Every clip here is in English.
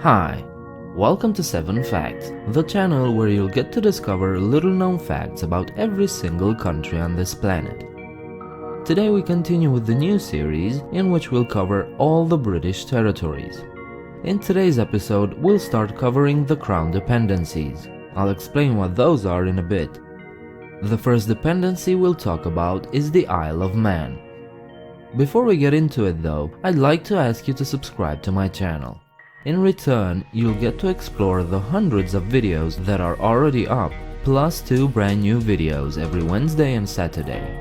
Hi, welcome to 7 Facts, the channel where you'll get to discover little known facts about every single country on this planet. Today we continue with the new series in which we'll cover all the British territories. In today's episode, we'll start covering the Crown dependencies. I'll explain what those are in a bit. The first dependency we'll talk about is the Isle of Man. Before we get into it though, I'd like to ask you to subscribe to my channel. In return, you'll get to explore the hundreds of videos that are already up, plus 2 brand new videos every Wednesday and Saturday.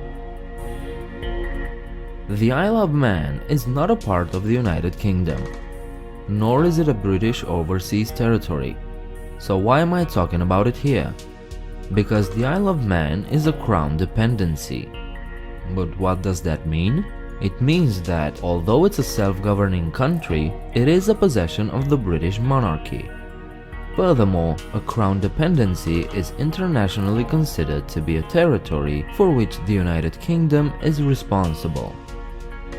The Isle of Man is not a part of the United Kingdom, nor is it a British overseas territory. So why am I talking about it here? Because the Isle of Man is a Crown dependency. But what does that mean? It means that, although it's a self-governing country, it is a possession of the British monarchy. Furthermore, a Crown dependency is internationally considered to be a territory for which the United Kingdom is responsible.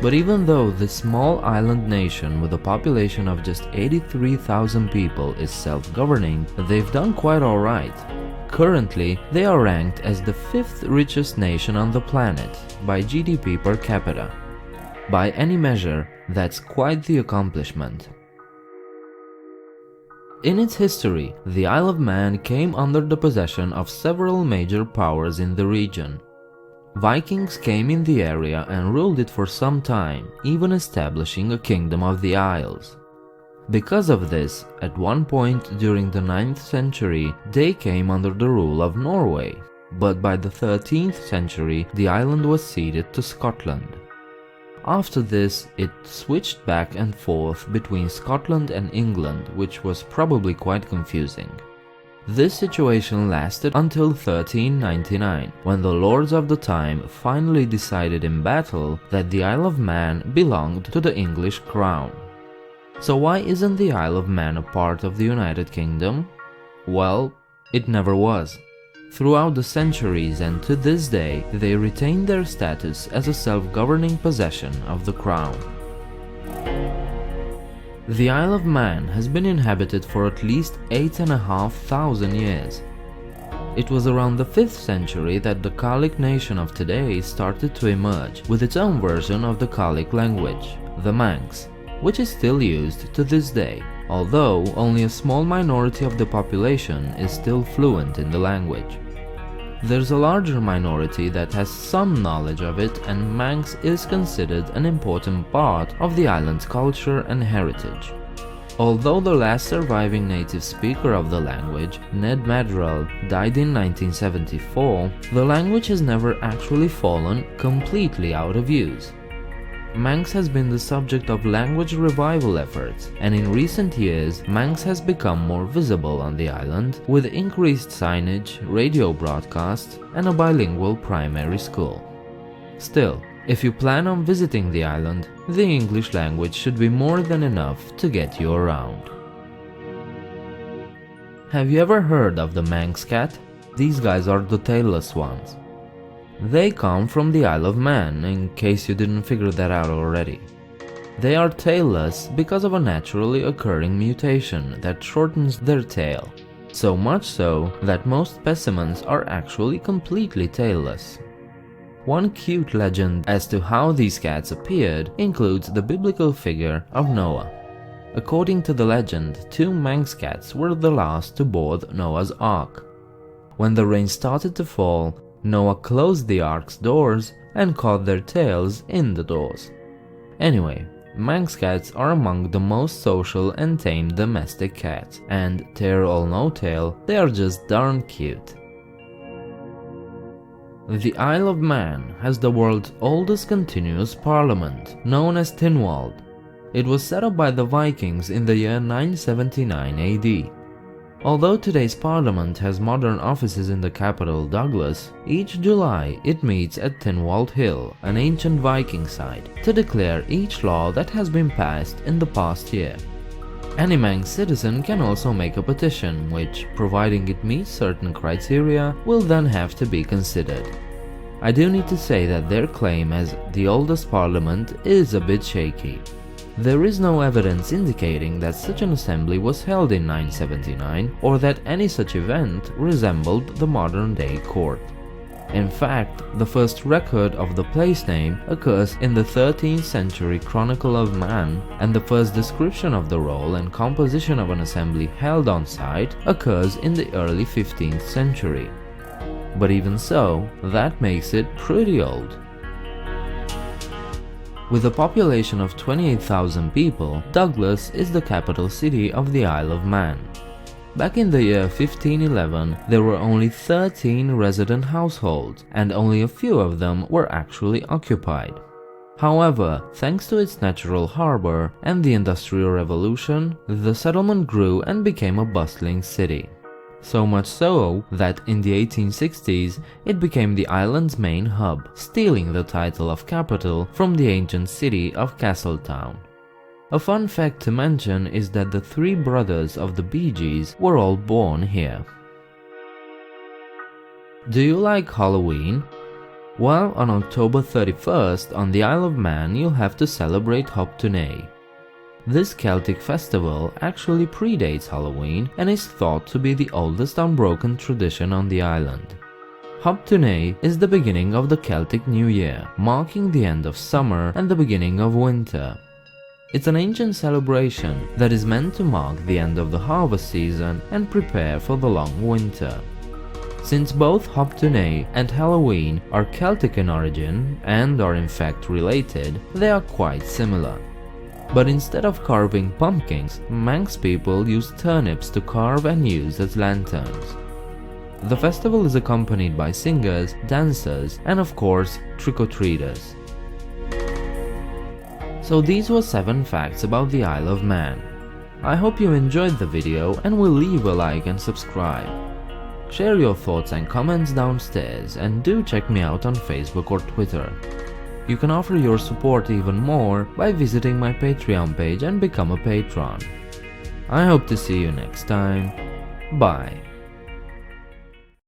But even though this small island nation with a population of just 83,000 people is self-governing, they've done quite alright. Currently, they are ranked as the 5th richest nation on the planet by GDP per capita. By any measure, that's quite the accomplishment. In its history, the Isle of Man came under the possession of several major powers in the region. Vikings came in the area and ruled it for some time, even establishing a kingdom of the Isles. Because of this, at one point during the 9th century, they came under the rule of Norway, but by the 13th century, the island was ceded to Scotland. After this, it switched back and forth between Scotland and England, which was probably quite confusing. This situation lasted until 1399, when the lords of the time finally decided in battle that the Isle of Man belonged to the English crown. So why isn't the Isle of Man a part of the United Kingdom? Well, it never was. Throughout the centuries and to this day, they retain their status as a self-governing possession of the crown. The Isle of Man has been inhabited for at least 8,500 years. It was around the 5th century that the Gaelic nation of today started to emerge with its own version of the Gaelic language, the Manx, which is still used to this day, although only a small minority of the population is still fluent in the language. There's a larger minority that has some knowledge of it, and Manx is considered an important part of the island's culture and heritage. Although the last surviving native speaker of the language, Ned Madrell, died in 1974, the language has never actually fallen completely out of use. Manx has been the subject of language revival efforts, and in recent years, Manx has become more visible on the island with increased signage, radio broadcasts, and a bilingual primary school. Still, if you plan on visiting the island, the English language should be more than enough to get you around. Have you ever heard of the Manx Cat? These guys are the tailless ones. They come from the Isle of Man, in case you didn't figure that out already. They are tailless because of a naturally occurring mutation that shortens their tail, so much so that most specimens are actually completely tailless. One cute legend as to how these cats appeared includes the biblical figure of Noah. According to the legend, 2 Manx cats were the last to board Noah's Ark. When the rain started to fall, Noah closed the ark's doors and caught their tails in the doors. Anyway, Manx cats are among the most social and tame domestic cats, and tail or no tail, they are just darn cute. The Isle of Man has the world's oldest continuous parliament, known as Tynwald. It was set up by the Vikings in the year 979 AD. Although today's parliament has modern offices in the capital Douglas, each July it meets at Tynwald Hill, an ancient Viking site, to declare each law that has been passed in the past year. Any Manx citizen can also make a petition, which, providing it meets certain criteria, will then have to be considered. I do need to say that their claim as the oldest parliament is a bit shaky. There is no evidence indicating that such an assembly was held in 979 or that any such event resembled the modern-day court. In fact, the first record of the place name occurs in the 13th century Chronicle of Mann, and the first description of the role and composition of an assembly held on site occurs in the early 15th century. But even so, that makes it pretty old. With a population of 28,000 people, Douglas is the capital city of the Isle of Man. Back in the year 1511, there were only 13 resident households, and only a few of them were actually occupied. However, thanks to its natural harbor and the Industrial Revolution, the settlement grew and became a bustling city. So much so that in the 1860s, it became the island's main hub, stealing the title of capital from the ancient city of Castletown. A fun fact to mention is that the three brothers of the Bee Gees were all born here. Do you like Halloween? Well, on October 31st on the Isle of Man you'll have to celebrate Hoptane. This Celtic festival actually predates Halloween and is thought to be the oldest unbroken tradition on the island. Hoptane is the beginning of the Celtic New Year, marking the end of summer and the beginning of winter. It's an ancient celebration that is meant to mark the end of the harvest season and prepare for the long winter. Since both Hoptane and Halloween are Celtic in origin and are in fact related, they are quite similar. But instead of carving pumpkins, Manx people use turnips to carve and use as lanterns. The festival is accompanied by singers, dancers, and of course, trick-or-treaters. So these were 7 facts about the Isle of Man. I hope you enjoyed the video and will leave a like and subscribe. Share your thoughts and comments downstairs, and do check me out on Facebook or Twitter. You can offer your support even more by visiting my Patreon page and become a patron. I hope to see you next time. Bye.